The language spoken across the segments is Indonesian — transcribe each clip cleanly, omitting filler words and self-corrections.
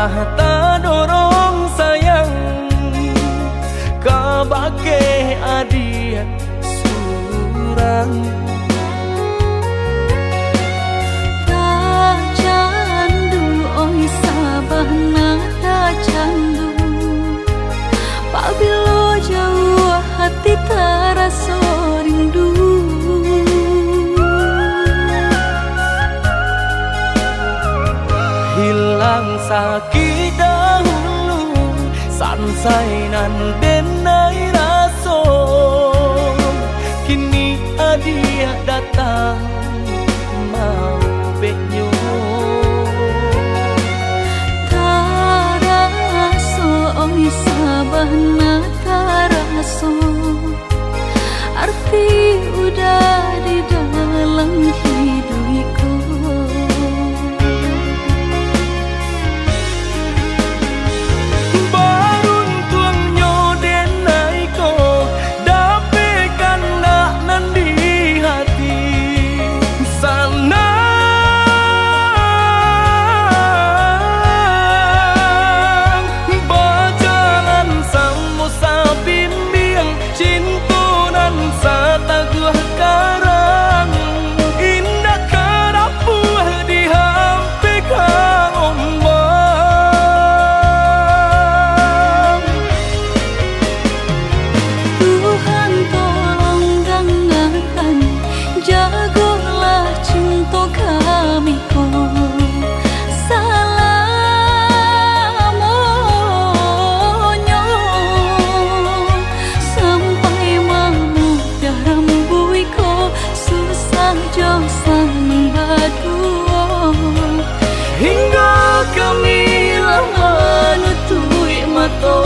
tak dorong sayang kabake adia surang. Tak candu oi sabahna tak candu, pabilo jauh hati terasa rindu. Hilang sakit dahulu, sansai nan denai raso, kini adia datang mau benyo. Taraso oi sabahna taraso, arti udah di dalam hidupku. Hingga kami lama nutui mata.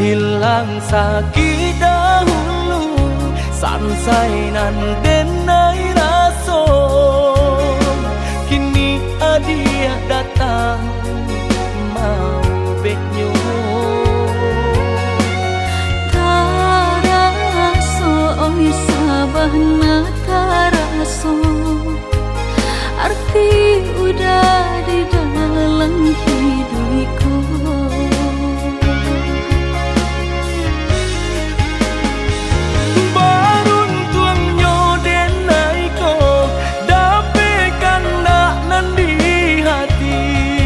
Hilang sakit dahulu, sansai nan denai raso, kini adia datang mau benyo. Taraso oi sabahna taraso, arti udah di dalam hidupku. Dapekan nak nan di hati.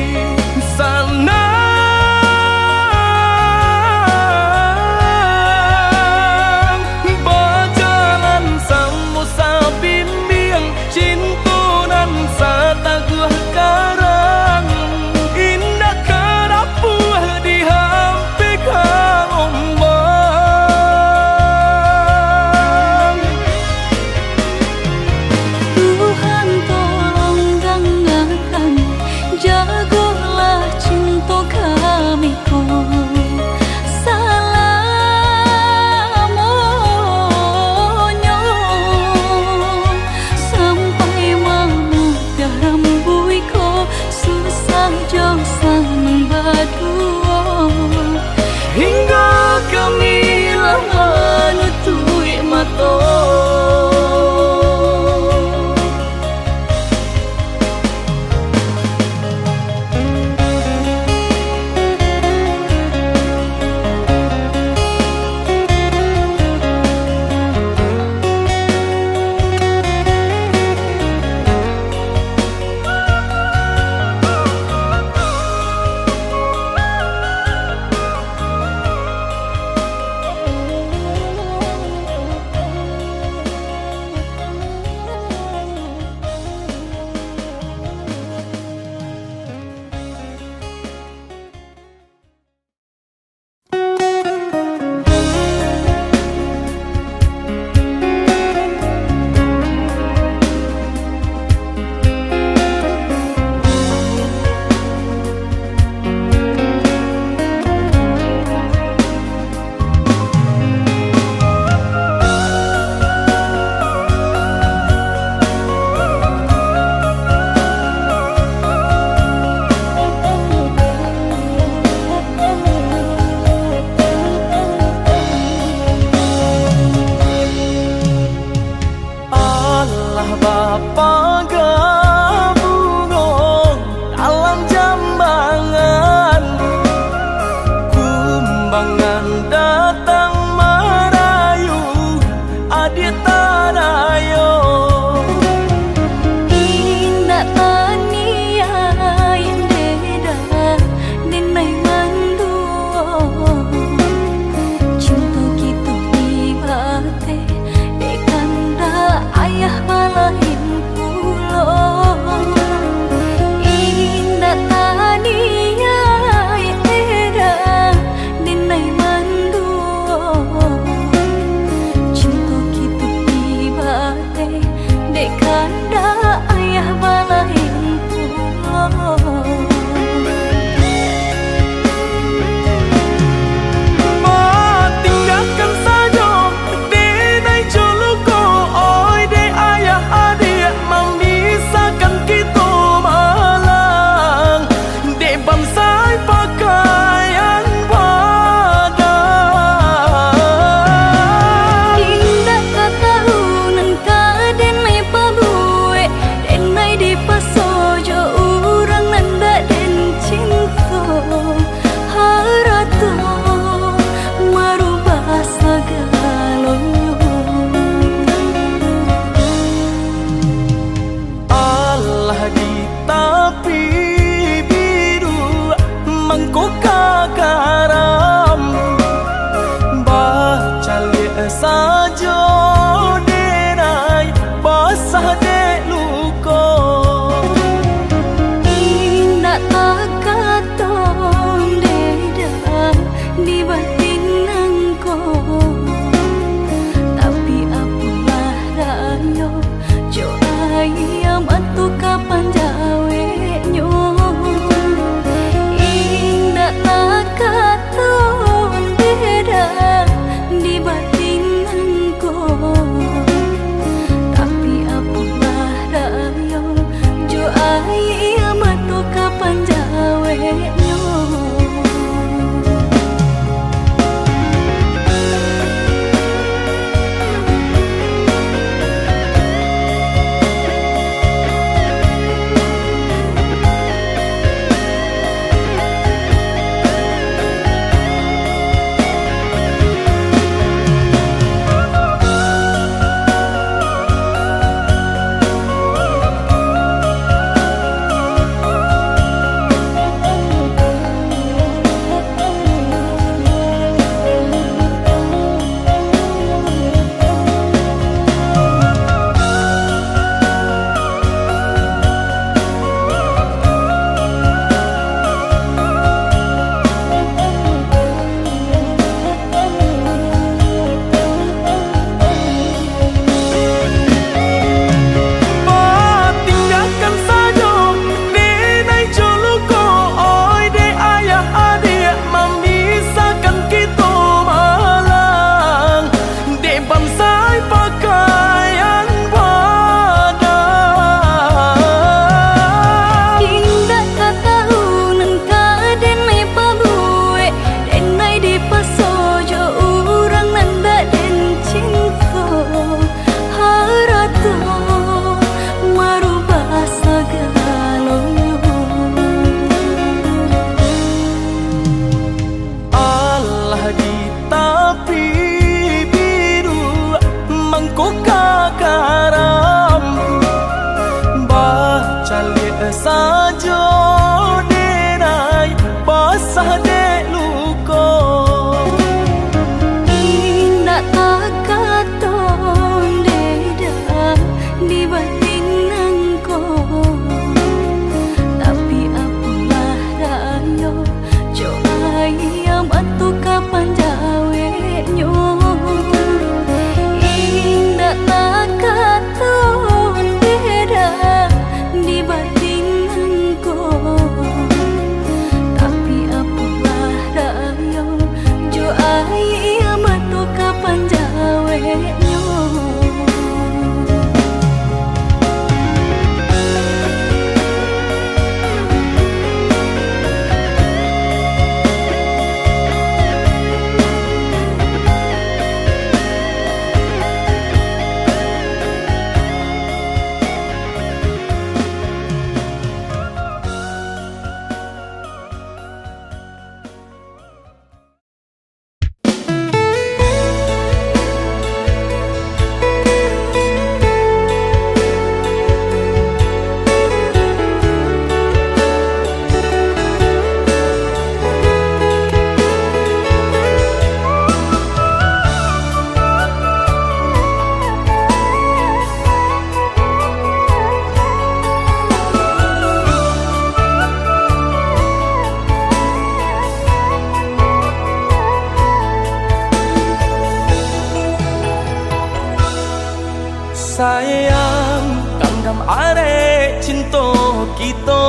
kita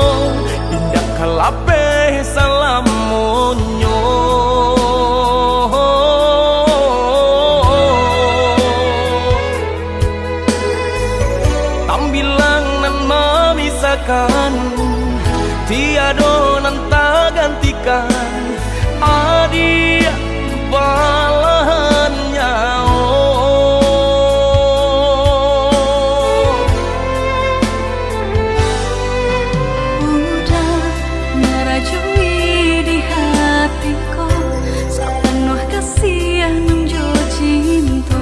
indah kalape salam monyo. Tambilang nan memisahkan, tiada nan tak gantikan. Adia balahan udah merajui di hatiku sepenuh kasih nunggu cinta.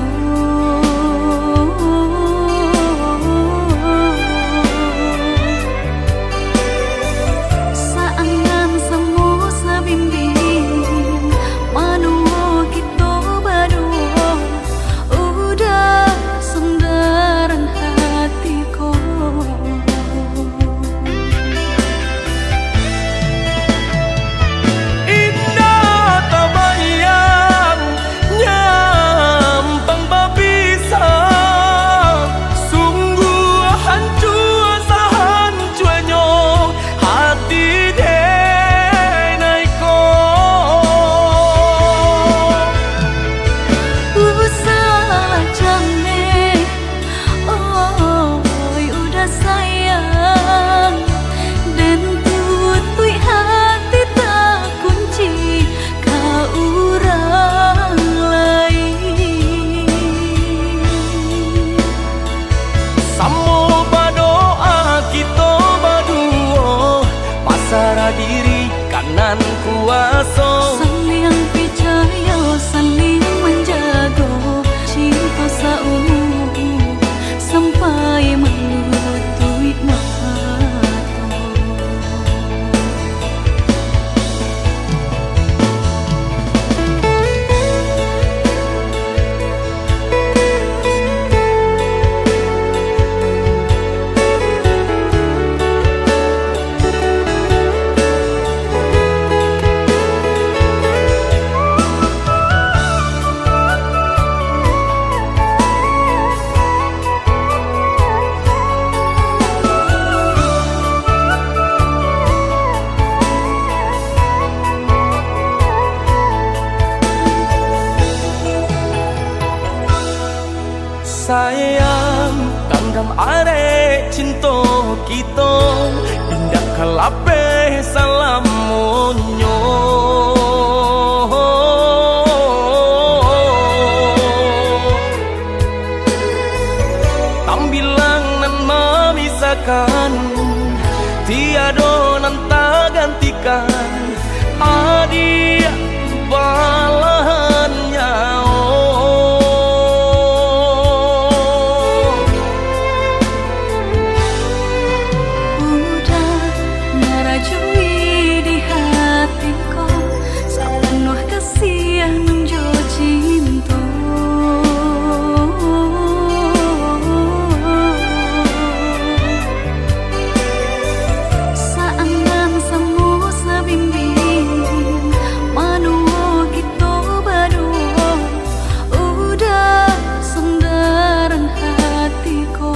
Saangan semu sabimbing manuo kita berdua udah sundaran hatiku. Indah tak bayang nyampang bapisah, sungguh hancur sahancurnya hati denaiku. Salah jane, oh udah sayang, dan tutui hati tak kunci kau orang lain. Samo berdoa kita berdua, pasrah diri kanan kuasa. Saling percaya, saling menjaga cinta seumur sampai melutui mata. Sayang, kandam are cinta kita indah kalape salam monyo. Tambilang nan memisahkan, tiada nan tak gantikan. Adia balahan Udah merajui di hatiku sepenuh kasih nunggu cinta. Saangan semu sabimbing manuo kita berdua udah sundaran hatiku.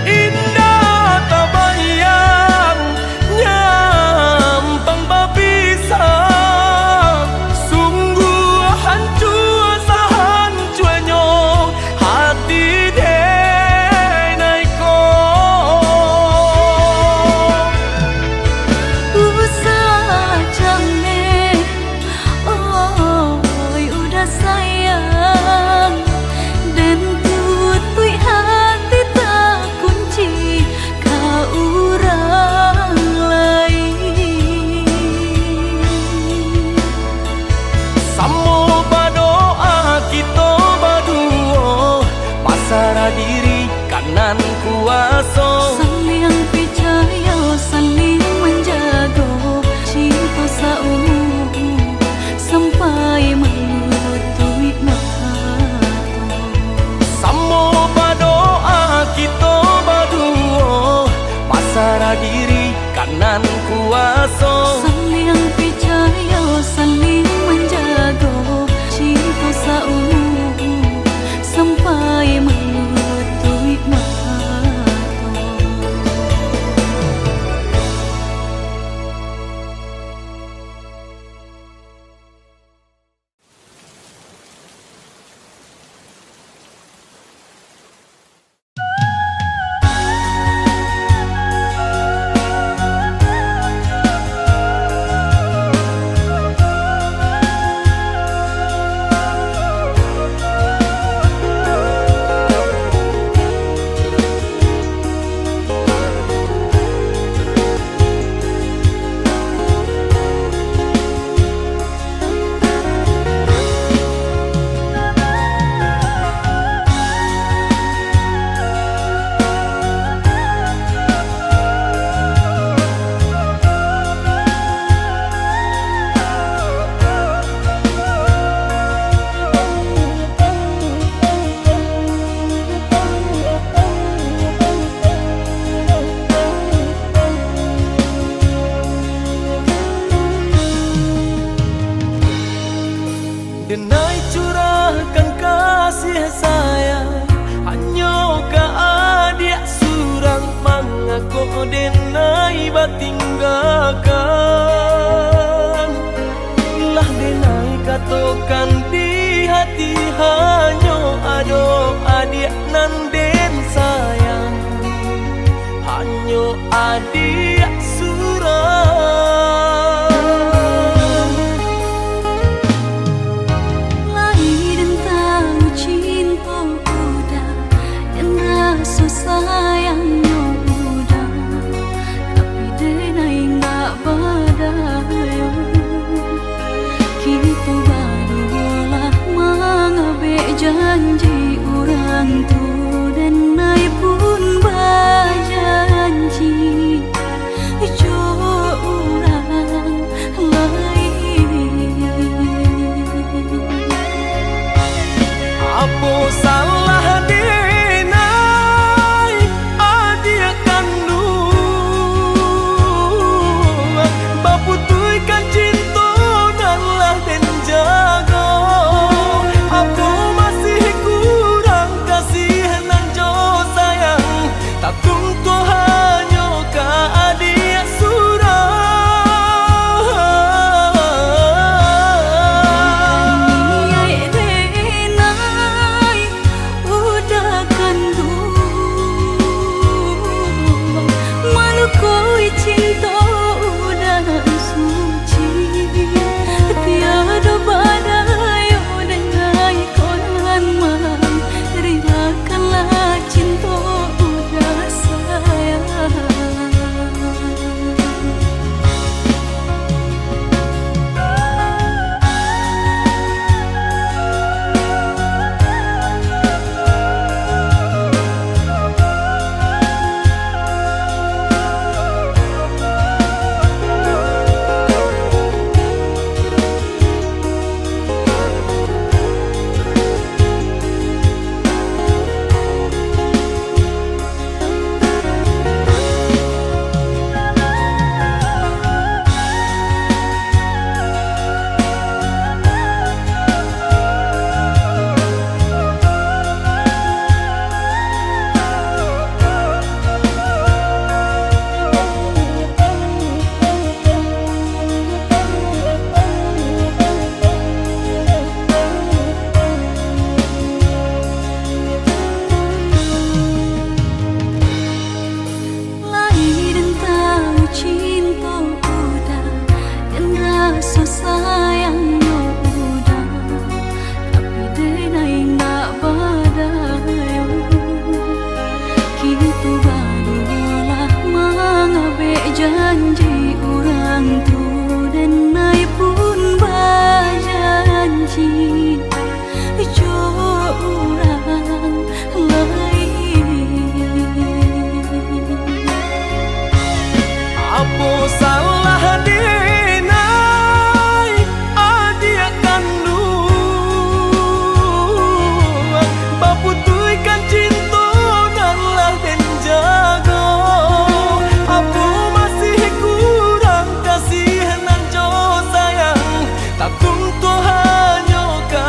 Indah tak bayang nyampang bapisah, sungguh hancur sahancurnya hati denaiku. Salah jane, oh udah sayang, dan tutui hati tak kunci kau orang lain. Samo berdoa kita berdua, pasrah diri kanan kuasa. Saling percaya, saling menjaga cinta seumur sampai melutui mata. Samo berdoa kita berdua, pasrah diri kanan kuasa. Saling percaya, saling menjaga cinta seumur sampai adik surau. Lahir dan tahu cinta udah dan rasa sayangnya udah, tapi denai nggak badayo. Kita barulah mengabek janji orang tu dan nai pun berjanji jo orang lain. Apa salah denai adik kandung, baputuykan cinta dan lah dan jaga. Apa masih kurang kasih nan jo sayang, tak tunggu hanya ke adik surau. Niai denai udah kandung, malu koi cinta udah suci, tiada badayo denai konan mam, relakanlah cinta udah sayang. Lahir dan tahu cinta udah dan rasa sayangnya udah, tapi denai nggak badayo. Kita barulah mengabek janji orang tu dan nai pun berjanji jo orang lain. Apa salah denai adik kandung, baputuykan cinta dan lah dan jaga. Apa masih kurang kasih nan jo sayang, tak tunggu hanya ke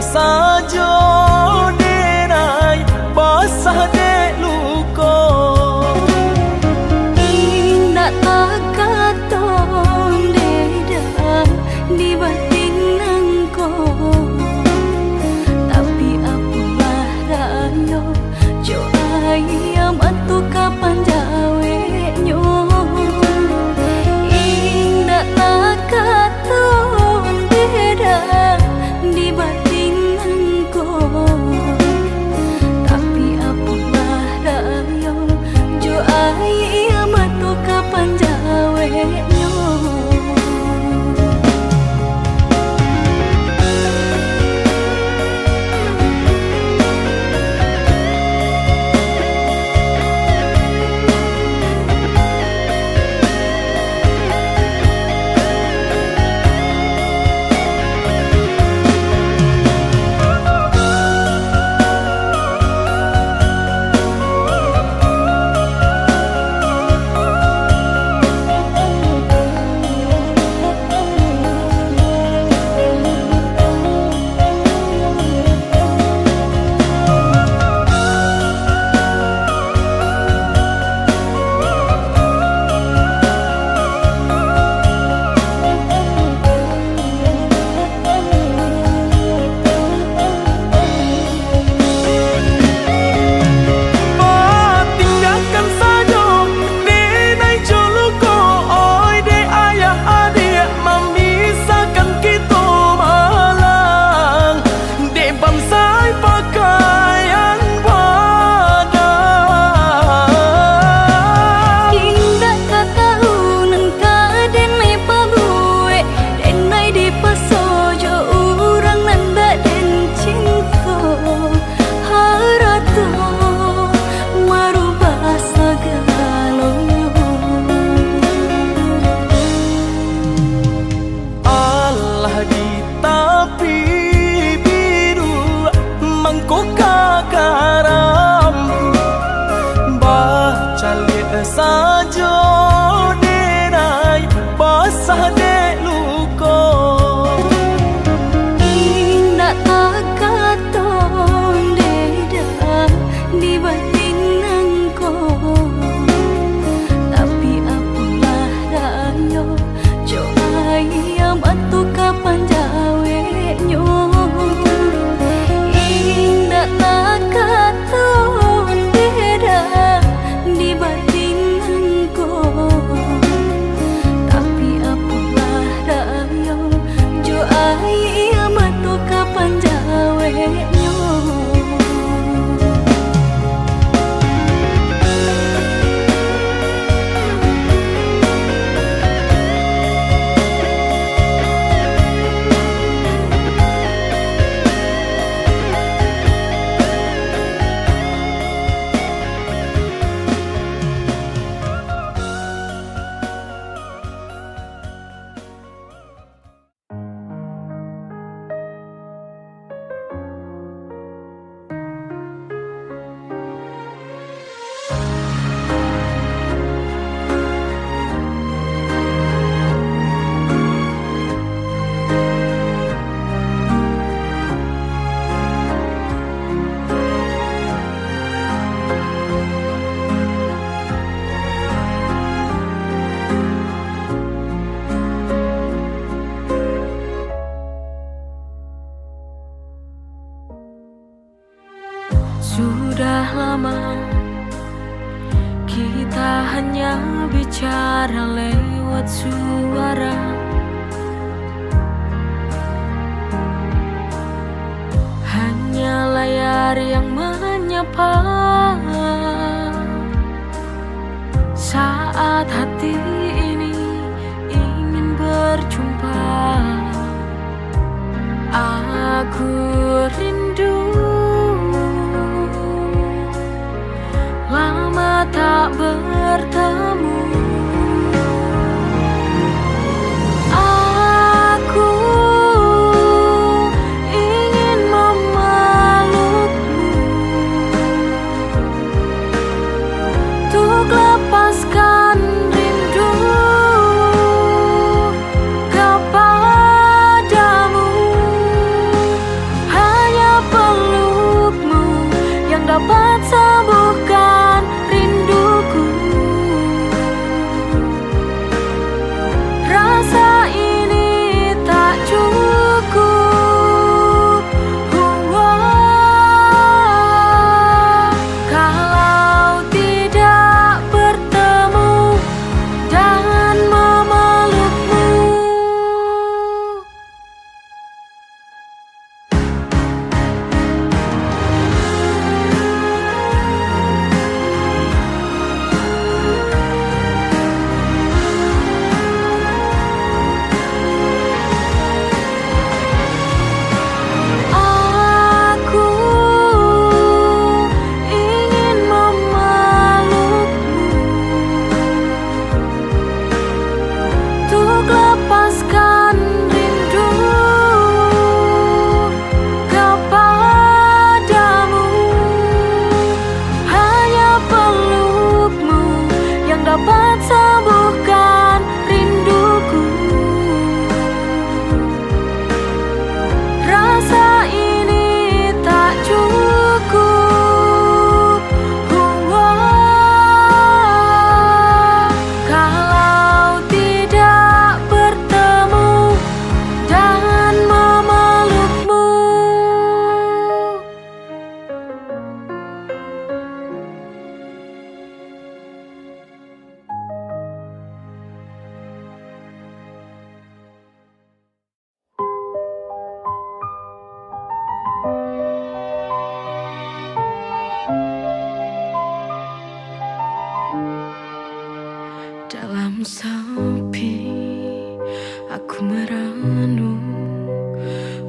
saja denai basah dek luka. Indah tak katon dedah di batin engkau, tapi apalah rayo jo ayam atu kapan jawe nyo. Indah tak katon dedah di batin engkau, tapi apalah rayo jo ayam atu kapan jawe nyo. Saja denai basah dek luka. Indah tak katon dedah di batin engkau, tapi apalah rayo jo ayam atu kapan jawe nyo. Indah tak katon dedah di batin engkau, tapi apalah rayo jo ayam atu kapan jawe nyo. Sudah lama kita hanya bicara lewat suara, hanya layar yang menyapa. Saat hati ini ingin berjumpa, aku rindu. Lama tak bertemu, aku ingin memelukmu untuk lepaskan rindu kepadamu.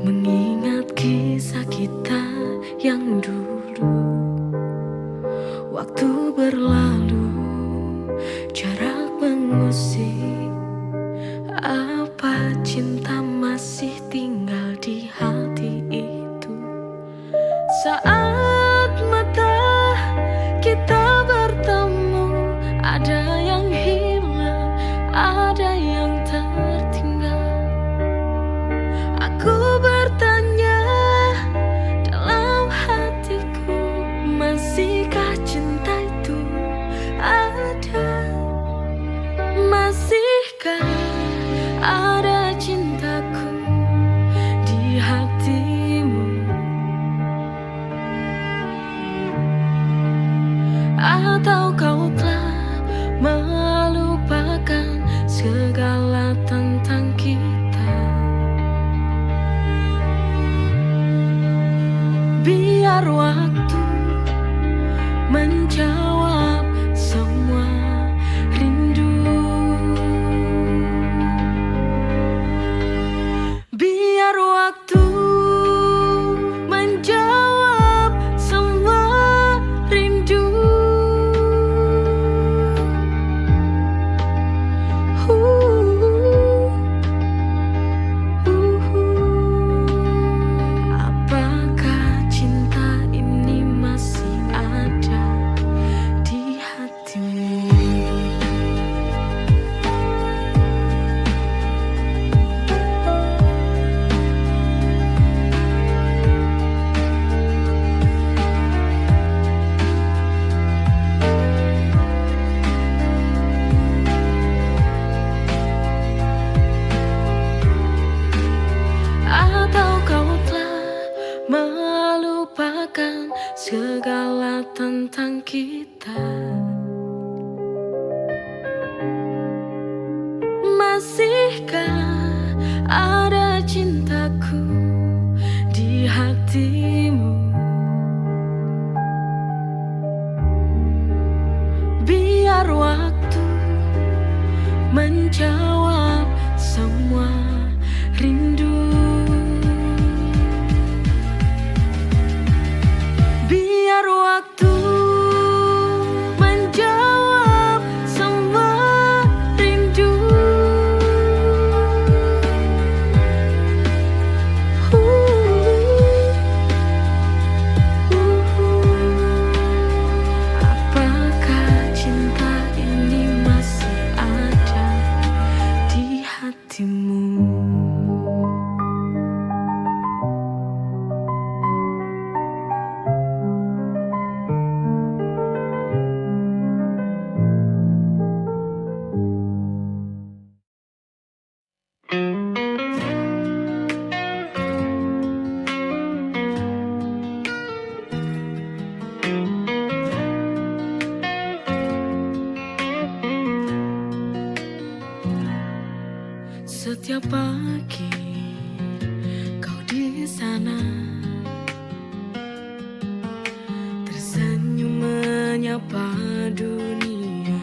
mengingat kisah kita yang dulu. Waktu berlalu, jarak mengusik. Apa cinta masih tinggal di hati itu? Saat mata kita bertemu, ada yang hilang, ada yang tertinggal. Aku bertanya dalam hatiku, masihkah cinta itu ada? Masihkah ada cintaku di hatimu? Atau kau telah melupakan segala tentang kita? Biar waktu menjawab semua rindu. Biar waktu menjawab semua rindu. Apakah cinta ini masih ada di hatimu? Atau kau telah melupakan segala tentang kita? Masihkah ada cintaku di hatimu? Biar waktu menjawab semua rindu. Biar waktu menjawab semua rindu. Apakah cinta ini masih ada di hatimu? Setiap pagi kau di sana, tersenyum menyapa dunia,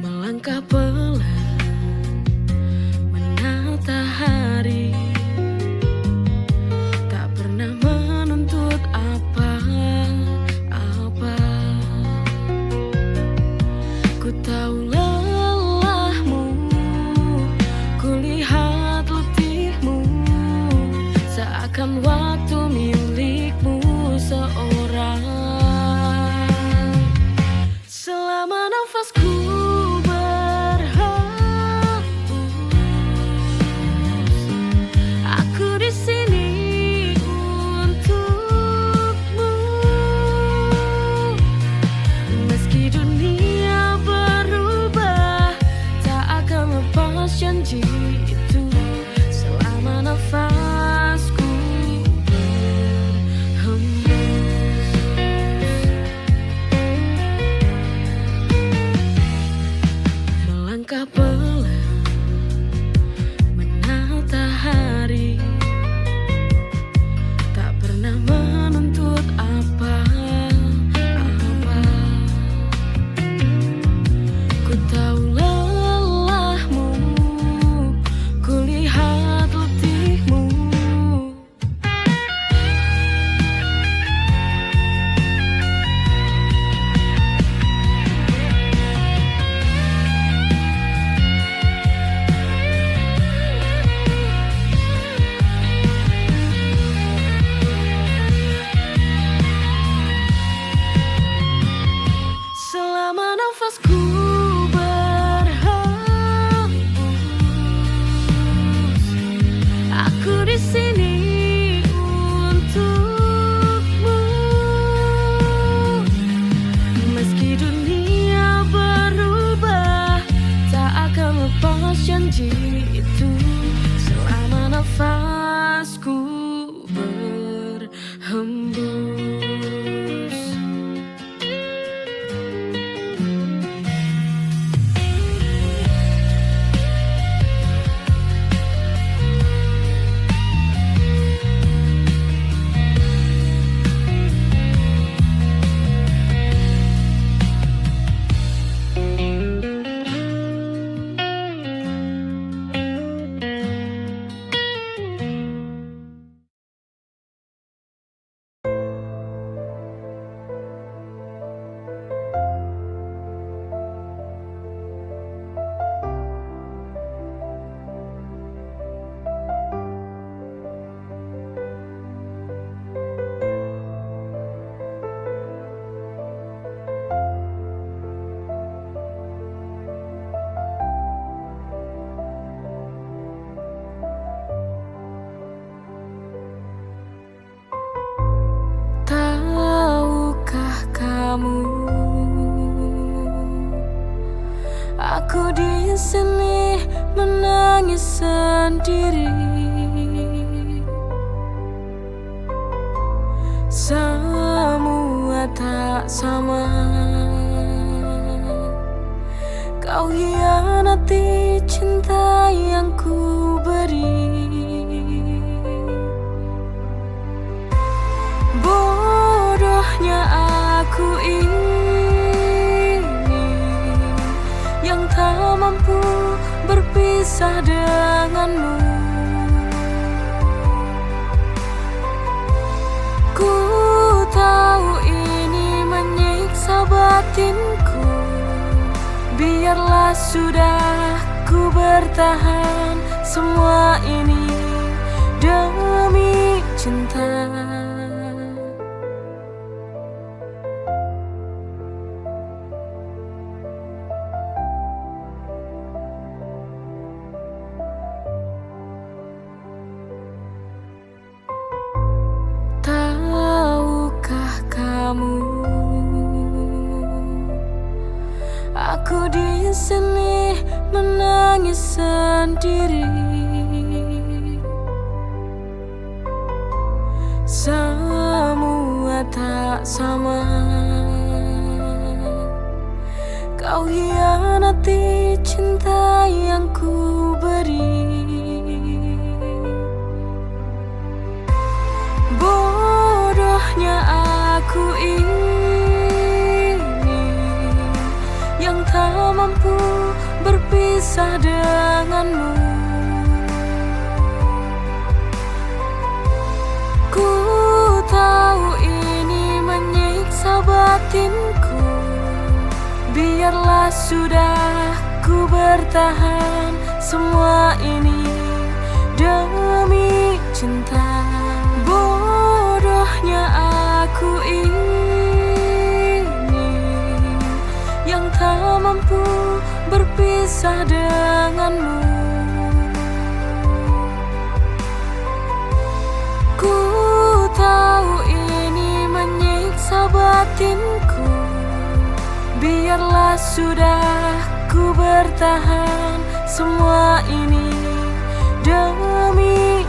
melangkah pelan menata hari, tak pernah menuntut apa-apa. Ku tahu seakan waktu milikmu seorang. di sini menangis sendiri. Semua tak sama. Kau hianati cinta yang ku beri. Bodohnya aku ini yang tak mampu berpisah denganmu. Ku tahu ini menyiksa batinku. Biarlah sudah ku bertahan semua ini demi cinta. Tahukah kamu, aku di sini menangis sendiri. Semua tak sama. Kau hianati cinta yang ku beri. Bodohnya aku ini yang tak mampu berpisah denganmu. Ku tahu ini menyiksa batinku. Biarlah sudah ku bertahan semua ini demi cinta. Bodohnya aku ini yang tak mampu berpisah denganmu. Ku tahu ini menyiksa batinku. Biarlah sudah ku bertahan semua ini demi